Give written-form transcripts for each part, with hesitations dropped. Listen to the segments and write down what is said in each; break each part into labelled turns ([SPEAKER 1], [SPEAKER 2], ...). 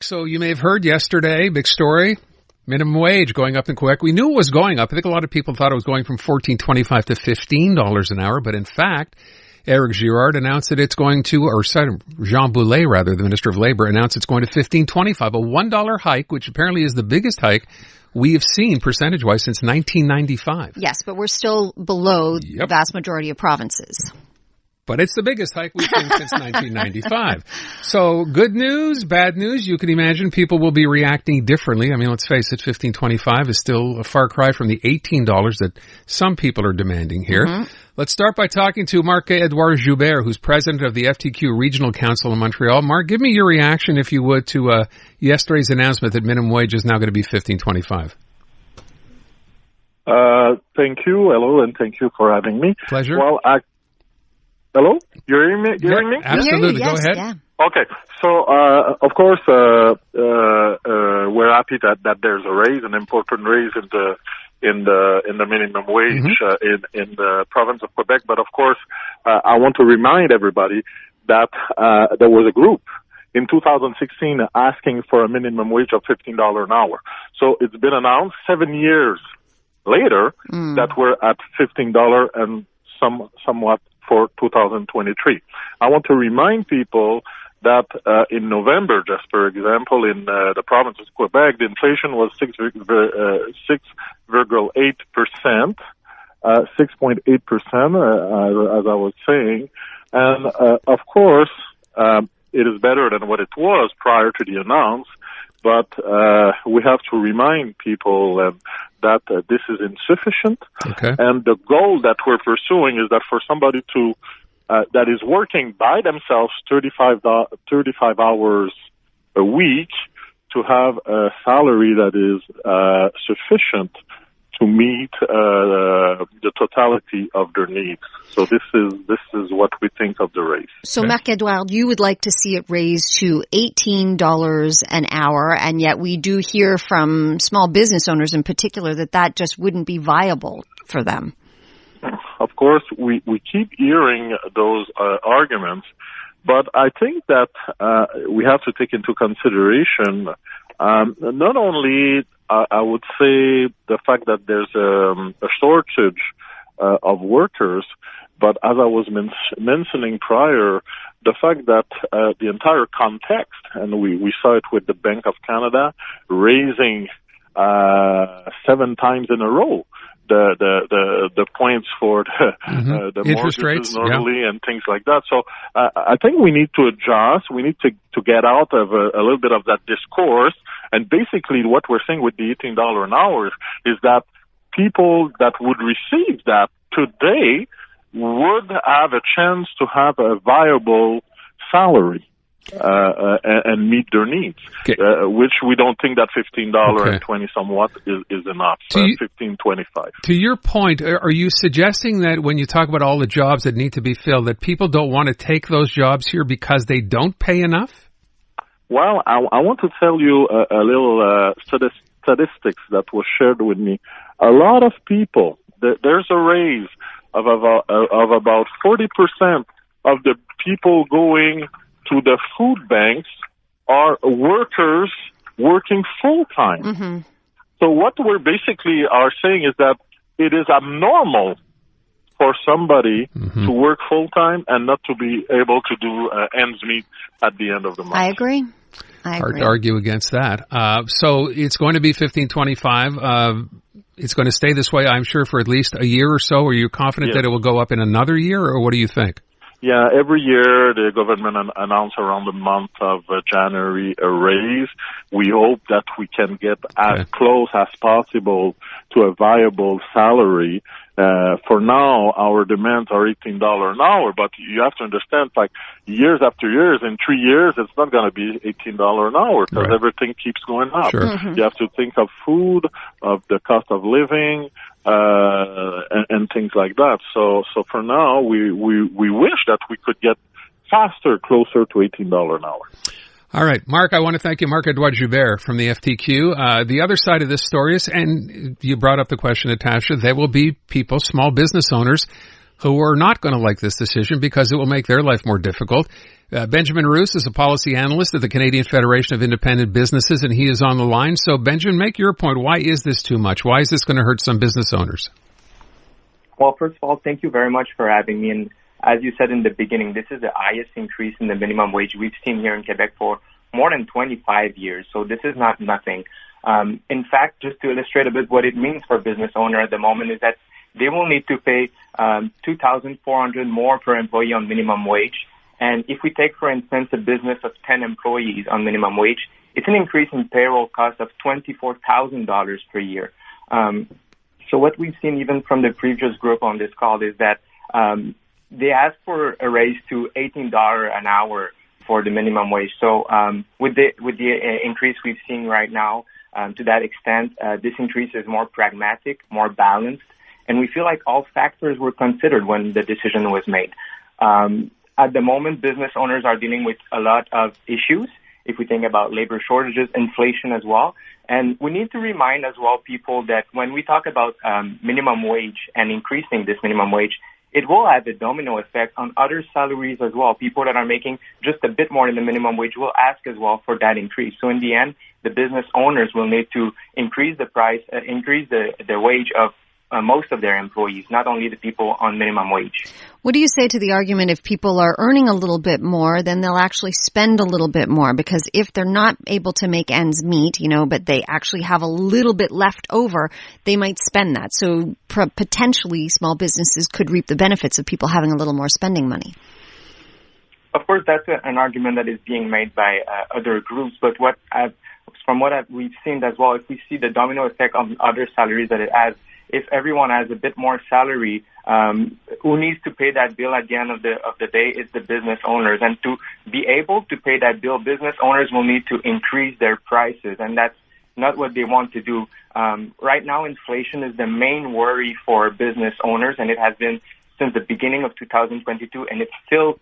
[SPEAKER 1] So you may have heard yesterday, big story, minimum wage going up in Quebec. We knew it was going up. I think a lot of people thought it was going from $14.25 to $15 an hour. But in fact, Éric Girard announced that it's going to, or Jean Boulet, rather, the Minister of Labour, announced it's going to $15.25, a $1 hike, which apparently is the biggest hike we have seen percentage-wise since 1995.
[SPEAKER 2] Yes, but we're still below the vast majority of provinces.
[SPEAKER 1] But it's the biggest hike we've seen since 1995. So good news, bad news. You can imagine people will be reacting differently. I mean, let's face it, $15.25 is still a far cry from the $18 that some people are demanding here. Mm-hmm. Let's start by talking to MARC-ÉDOUARD Joubert, who's president of the FTQ Regional Council in Montreal. Mark, give me your reaction, if you would, to yesterday's announcement that minimum wage is now going to be $15.25.
[SPEAKER 3] Thank you. Hello, and thank you for having me.
[SPEAKER 1] Pleasure.
[SPEAKER 3] Well, hello? You hearing me?
[SPEAKER 1] Absolutely.
[SPEAKER 2] Yes,
[SPEAKER 1] go ahead.
[SPEAKER 2] Yeah.
[SPEAKER 3] Okay. So, of course, we're happy that there's a raise, an important raise in the minimum wage in the province of Quebec. But of course, I want to remind everybody that there was a group in 2016 asking for a minimum wage of $15 an hour. So it's been announced 7 years later that we're at $15 and somewhat for 2023. I want to remind people that in November, just for example, in the province of Quebec, the inflation was 6.8%, 6.8%, as I was saying. And of course, it is better than what it was prior to the announce, but we have to remind people that this is insufficient.
[SPEAKER 1] Okay.
[SPEAKER 3] And the goal that we're pursuing is that for somebody to that is working by themselves 35 hours a week to have a salary that is sufficient to meet the totality of their needs. So this is what we think of the raise.
[SPEAKER 2] So, Marc-Édouard, you would like to see it raised to $18 an hour, and yet we do hear from small business owners in particular that just wouldn't be viable for them.
[SPEAKER 3] Of course, we keep hearing those arguments, but I think that we have to take into consideration not only I would say the fact that there's a shortage of workers, but as I was mentioning prior, the fact that the entire context, and we saw it with the Bank of Canada raising 7 times in a row the points for the
[SPEAKER 1] interest
[SPEAKER 3] mortgages
[SPEAKER 1] rates,
[SPEAKER 3] normally and things like that. So I think we need to adjust. We need to get out of a little bit of that discourse. And basically what we're saying with the $18 an hour is that people that would receive that today would have a chance to have a viable salary and meet their needs, which we don't think that $15 and 20 somewhat is enough. $15.25.
[SPEAKER 1] To your point, are you suggesting that when you talk about all the jobs that need to be filled, that people don't want to take those jobs here because they don't pay enough?
[SPEAKER 3] Well, I want to tell you a little statistics that was shared with me. A lot of people, there's a raise of about 40% of the people going to the food banks are workers working full-time. Mm-hmm. So what we're basically are saying is that it is abnormal for somebody to work full-time and not to be able to do ends meet at the end of the month.
[SPEAKER 2] I agree.
[SPEAKER 1] Hard to argue against that. So it's going to be $15.25. It's going to stay this way, I'm sure, for at least a year or so. Are you confident that it will go up in another year, or what do you think?
[SPEAKER 3] Yeah, every year the government announces around the month of January a raise. We hope that we can get as close as possible to a viable salary. For now, our demands are $18 an hour, but you have to understand, like, years after years, in 3 years, it's not going to be $18 an hour because everything keeps going up.
[SPEAKER 1] Sure.
[SPEAKER 3] You have to think of food, of the cost of living, and things like that. So for now, we wish that we could get faster, closer to $18 an hour.
[SPEAKER 1] All right, Mark, I want to thank you, Marc-ÉDOUARD Joubert from the FTQ. The other side of this story is, and you brought up the question, Natasha, there will be people, small business owners, who are not going to like this decision because it will make their life more difficult. Benjamin Rousse is a policy analyst at the Canadian Federation of Independent Businesses, and he is on the line. So, Benjamin, make your point. Why is this too much? Why is this going to hurt some business owners?
[SPEAKER 4] Well, first of all, thank you very much for having me. And as you said in the beginning, this is the highest increase in the minimum wage we've seen here in Quebec for more than 25 years. So this is not nothing. In fact, just to illustrate a bit what it means for a business owner at the moment is that they will need to pay $2,400 more per employee on minimum wage. And if we take, for instance, a business of 10 employees on minimum wage, it's an increase in payroll cost of $24,000 per year. So what we've seen even from the previous group on this call is that they asked for a raise to $18 an hour for the minimum wage. So with the increase we've seen right now, to that extent, this increase is more pragmatic, more balanced, and we feel like all factors were considered when the decision was made. At the moment, business owners are dealing with a lot of issues. If we think about labor shortages, inflation as well. And we need to remind as well people that when we talk about minimum wage and increasing this minimum wage, it will have a domino effect on other salaries as well. People that are making just a bit more than the minimum wage will ask as well for that increase. So in the end, the business owners will need to increase the price, increase the wage of most of their employees, not only the people on minimum wage.
[SPEAKER 2] What do you say to the argument if people are earning a little bit more, then they'll actually spend a little bit more? Because if they're not able to make ends meet, but they actually have a little bit left over, they might spend that. So potentially small businesses could reap the benefits of people having a little more spending money.
[SPEAKER 4] Of course, that's an argument that is being made by other groups. But from what we've seen as well, if we see the domino effect on other salaries that it has, if everyone has a bit more salary, who needs to pay that bill at the end of the day is the business owners. And to be able to pay that bill, business owners will need to increase their prices, and that's not what they want to do. Right now, inflation is the main worry for business owners, and it has been since the beginning of 2022, and it's still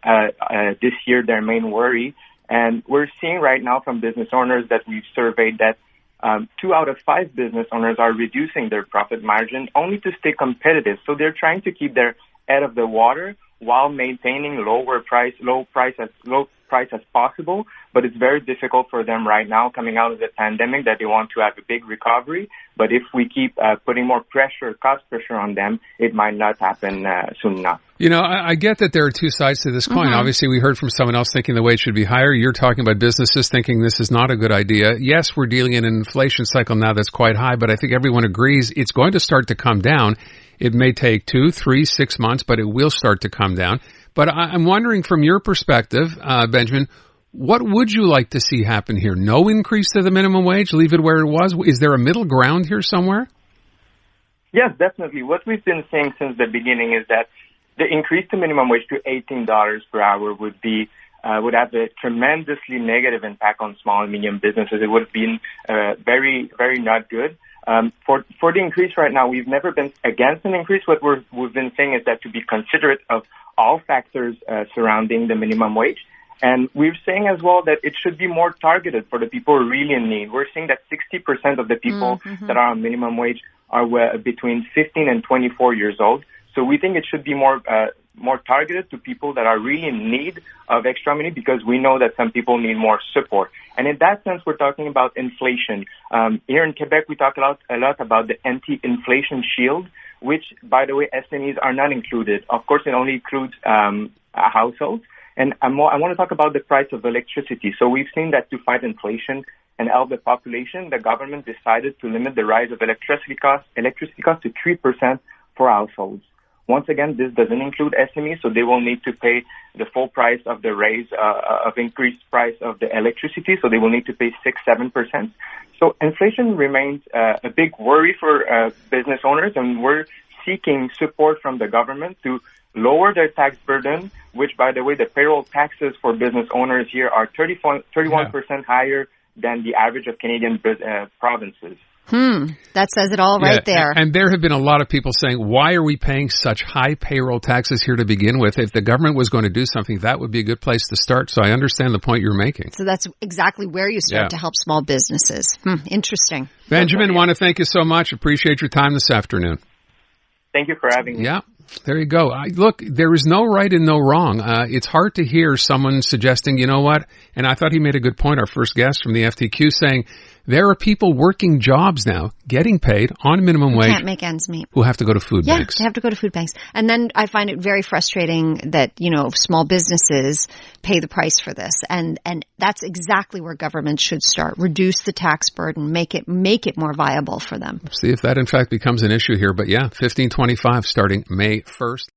[SPEAKER 4] this year their main worry. And we're seeing right now from business owners that we've surveyed that 2 out of 5 business owners are reducing their profit margin only to stay competitive. So they're trying to keep their head of the water while maintaining low price as possible. But it's very difficult for them right now coming out of the pandemic that they want to have a big recovery. But if we keep putting more cost pressure on them, it might not happen soon enough.
[SPEAKER 1] I get that there are two sides to this coin. Mm-hmm. Obviously, we heard from someone else thinking the wage should be higher. You're talking about businesses thinking this is not a good idea. Yes, we're dealing in an inflation cycle now that's quite high, but I think everyone agrees it's going to start to come down. It may take 2, 3, 6 months, but it will start to come down. But I'm wondering from your perspective, Benjamin, what would you like to see happen here? No increase to the minimum wage? Leave it where it was? Is there a middle ground here somewhere?
[SPEAKER 4] Yes, definitely. What we've been saying since the beginning is that the increase to minimum wage to $18 per hour would have a tremendously negative impact on small and medium businesses. It would have been very, very not good. For the increase right now, we've never been against an increase. What we've been saying is that to be considerate of all factors surrounding the minimum wage. And we're saying as well that it should be more targeted for the people really in need. We're saying that 60% of the people that are on minimum wage are between 15 and 24 years old. So we think it should be more targeted to people that are really in need of extra money, because we know that some people need more support. And in that sense, we're talking about inflation. Here in Quebec, we talk a lot about the anti-inflation shield, which, by the way, SMEs are not included. Of course, it only includes households. And I want to talk about the price of electricity. So we've seen that to fight inflation and help the population, the government decided to limit the rise of electricity costs to 3% for households. Once again, this doesn't include SMEs, so they will need to pay the full price of the raise of increased price of the electricity, so they will need to pay 6-7%. So inflation remains a big worry for business owners, and we're seeking support from the government to lower their tax burden, which, by the way, the payroll taxes for business owners here are 31% higher than the average of Canadian provinces.
[SPEAKER 2] That says it all right there.
[SPEAKER 1] And there have been a lot of people saying, why are we paying such high payroll taxes here to begin with? If the government was going to do something, that would be a good place to start. So I understand the point you're making.
[SPEAKER 2] So that's exactly where you start to help small businesses. Interesting.
[SPEAKER 1] Benjamin, want to thank you so much. Appreciate your time this afternoon.
[SPEAKER 4] Thank you for having me.
[SPEAKER 1] Yeah. There you go. Look, there is no right and no wrong. It's hard to hear someone suggesting, you know what, and I thought he made a good point, our first guest from the FTQ, saying there are people working jobs now, getting paid on minimum wage.
[SPEAKER 2] Can't make ends meet.
[SPEAKER 1] Who have to go to food banks.
[SPEAKER 2] Yeah, they have to go to food banks. And then I find it very frustrating that, small businesses pay the price for this. And that's exactly where government should start. Reduce the tax burden, make it more viable for them.
[SPEAKER 1] See if that in fact becomes an issue here. But yeah, 1525 starting May 1st.